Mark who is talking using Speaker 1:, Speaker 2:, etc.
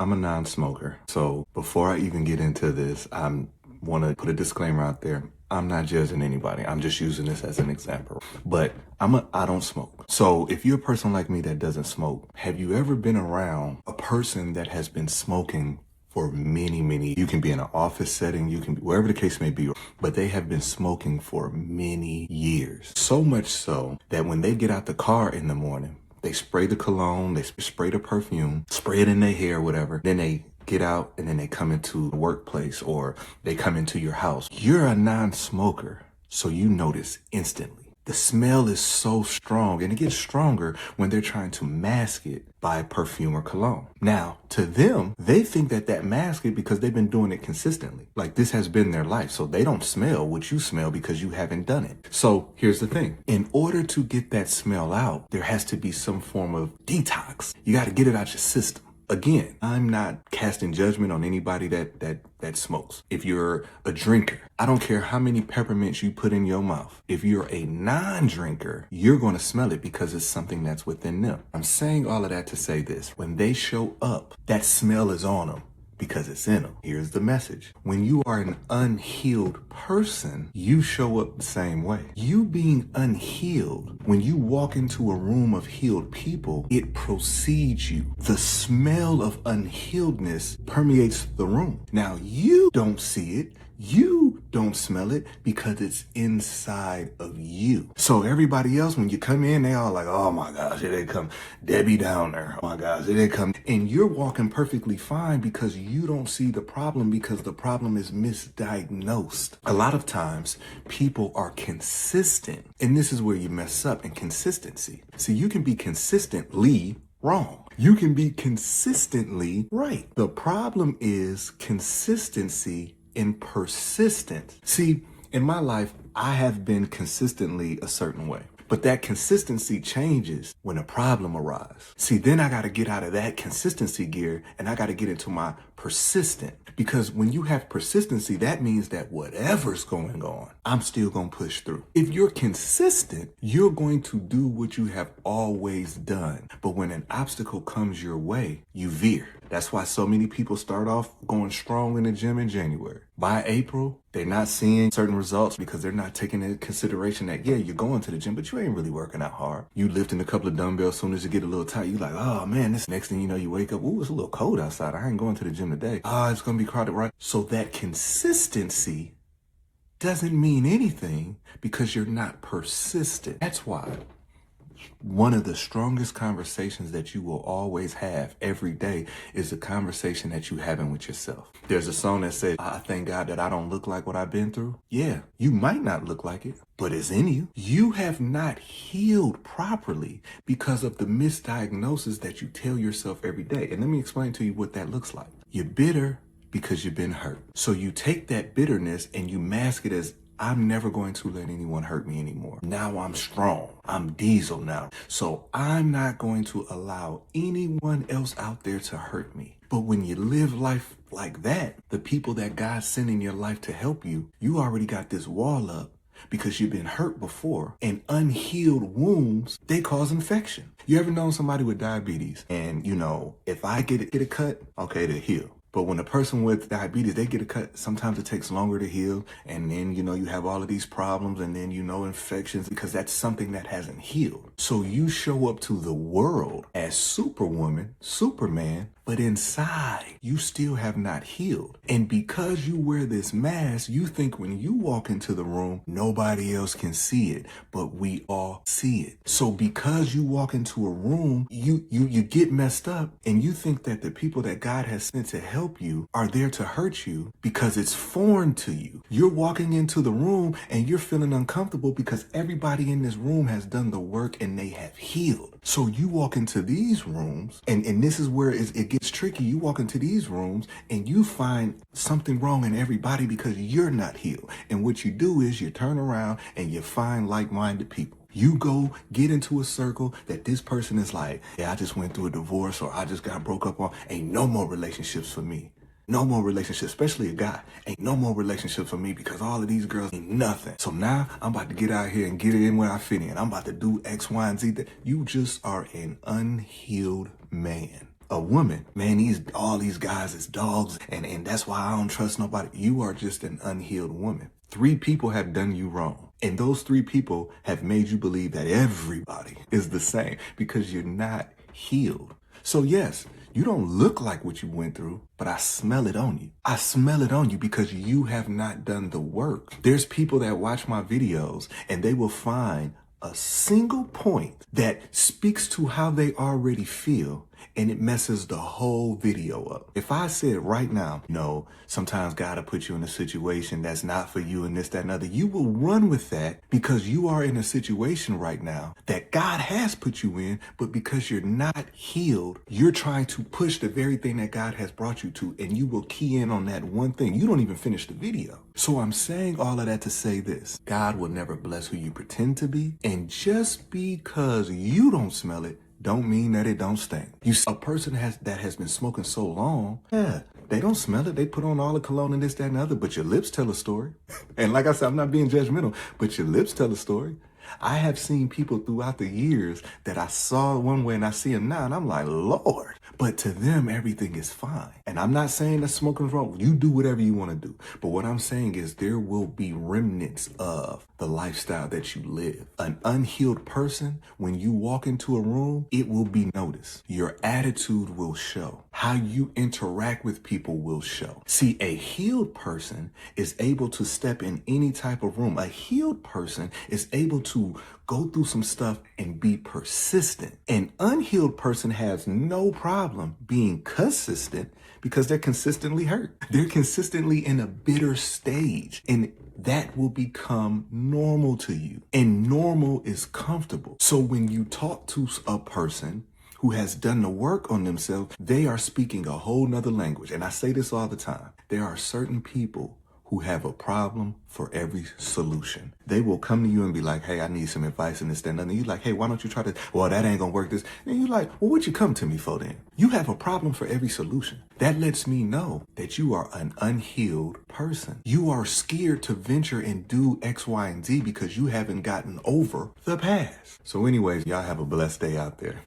Speaker 1: I'm a non-smoker. So before I even get into this, I want to put a disclaimer out there. I'm not judging anybody. I'm just using this as an example. But I don't smoke. So if you're a person like me that doesn't smoke, have you ever been around a person that has been smoking for many, you can be in an office setting, you can be wherever the case may be, but they have been smoking for many years. So much so that when they get out the car in the morning, they spray the cologne, they spray the perfume, spray it in their hair, whatever. Then they get out and then they come into the workplace or they come into your house. You're a non-smoker, so you notice instantly. The smell is so strong, and it gets stronger when they're trying to mask it by perfume or cologne. Now, to them, they think that mask it because they've been doing it consistently. Like this has been their life. So they don't smell what you smell because you haven't done it. So here's the thing. In order to get that smell out, there has to be some form of detox. You got to get it out your system. Again, I'm not casting judgment on anybody that smokes. If you're a drinker, I don't care how many peppermints you put in your mouth. If you're a non-drinker, you're going to smell it because it's something that's within them. I'm saying all of that to say this. When they show up, that smell is on them because it's in them. Here's the message. When you are an unhealed person, you show up the same way. You being unhealed, when you walk into a room of healed people, it precedes you. The smell of unhealedness permeates the room. Now, you don't see it. You don't smell it because it's inside of you. So everybody else, when you come in, they all like, oh my gosh, here they come. Debbie Downer. Oh my gosh, here they come. And you're walking perfectly fine because you don't see the problem because the problem is misdiagnosed. A lot of times people are consistent. And this is where you mess up in consistency. See, you can be consistently wrong. You can be consistently right. The problem is consistency and persistence. See, in my life, I have been consistently a certain way, but that consistency changes when a problem arises. See, then I got to get out of that consistency gear and I got to get into my persistent, because when you have persistency, that means that whatever's going on, I'm still going to push through. If you're consistent, you're going to do what you have always done. But when an obstacle comes your way, you veer. That's why so many people start off going strong in the gym in January. By April, they're not seeing certain results because they're not taking into consideration that, yeah, you're going to the gym, but you ain't really working out hard. You lifting a couple of dumbbells, as soon as you get a little tight, you like, oh man, this next thing you know, you wake up, ooh, it's a little cold outside. I ain't going to the gym today. It's going to be crowded, right? So that consistency doesn't mean anything because you're not persistent. That's why one of the strongest conversations that you will always have every day is the conversation that you're having with yourself. There's a song that says, I thank God that I don't look like what I've been through. Yeah, you might not look like it, but it's in you. You have not healed properly because of the misdiagnosis that you tell yourself every day. And let me explain to you what that looks like. You're bitter because you've been hurt. So you take that bitterness and you mask it as, I'm never going to let anyone hurt me anymore. Now I'm strong. I'm Diesel now. So I'm not going to allow anyone else out there to hurt me. But when you live life like that, the people that God's sending your life to help you, you already got this wall up because you've been hurt before, and unhealed wounds, they cause infection. You ever known somebody with diabetes and, if I get a cut, okay, to heal. But when a person with diabetes, they get a cut, sometimes it takes longer to heal. And then, you have all of these problems and then, infections because that's something that hasn't healed. So you show up to the world as Superwoman, Superman, but inside you still have not healed. And because you wear this mask, you think when you walk into the room, nobody else can see it, but we all see it. So because you walk into a room, you get messed up and you think that the people that God has sent to help you are there to hurt you because it's foreign to you. You're walking into the room and you're feeling uncomfortable because everybody in this room has done the work and they have healed. So you walk into these rooms and this is where it gets tricky. You walk into these rooms and you find something wrong in everybody because you're not healed. And what you do is you turn around and you find like-minded people. You go get into a circle that this person is like, yeah, I just went through a divorce or I just got broke up on. Ain't no more relationships for me. No more relationships, especially a guy. Ain't no more relationships for me because all of these girls ain't nothing. So now I'm about to get out here and get it in where I fit in. I'm about to do X, Y, and Z. You just are an unhealed man. a woman, man, all these guys is dogs, and that's why I don't trust nobody. You are just an unhealed woman. 3 people have done you wrong. And those 3 people have made you believe that everybody is the same because you're not healed. So yes, you don't look like what you went through, but I smell it on you. I smell it on you because you have not done the work. There's people that watch my videos and they will find a single point that speaks to how they already feel, and it messes the whole video up. If I said right now, no, sometimes God will put you in a situation that's not for you and this, that, and other, you will run with that because you are in a situation right now that God has put you in, but because you're not healed, you're trying to push the very thing that God has brought you to, and you will key in on that one thing. You don't even finish the video. So I'm saying all of that to say this: God will never bless who you pretend to be, and just because you don't smell it don't mean that it don't stink. You see, a person that has been smoking so long, yeah, they don't smell it. They put on all the cologne and this, that, and the other, but your lips tell a story. And like I said, I'm not being judgmental, but your lips tell a story. I have seen people throughout the years that I saw one way and I see them now, and I'm like, Lord. But to them, everything is fine. And I'm not saying that smoking's wrong. You do whatever you want to do. But what I'm saying is there will be remnants of the lifestyle that you live. An unhealed person, when you walk into a room, it will be noticed. Your attitude will show. How you interact with people will show. See, a healed person is able to step in any type of room. A healed person is able to go through some stuff and be persistent. An unhealed person has no problem being consistent because they're consistently hurt. They're consistently in a bitter stage, and that will become normal to you. And normal is comfortable. So when you talk to a person who has done the work on themselves, they are speaking a whole nother language. And I say this all the time. There are certain people who have a problem for every solution. They will come to you and be like, hey, I need some advice in this, that, and other. You're like, hey, why don't you try this? Well, that ain't gonna work this. And you're like, well, what you come to me for then? You have a problem for every solution. That lets me know that you are an unhealed person. You are scared to venture and do X, Y, and Z because you haven't gotten over the past. So anyways, y'all have a blessed day out there.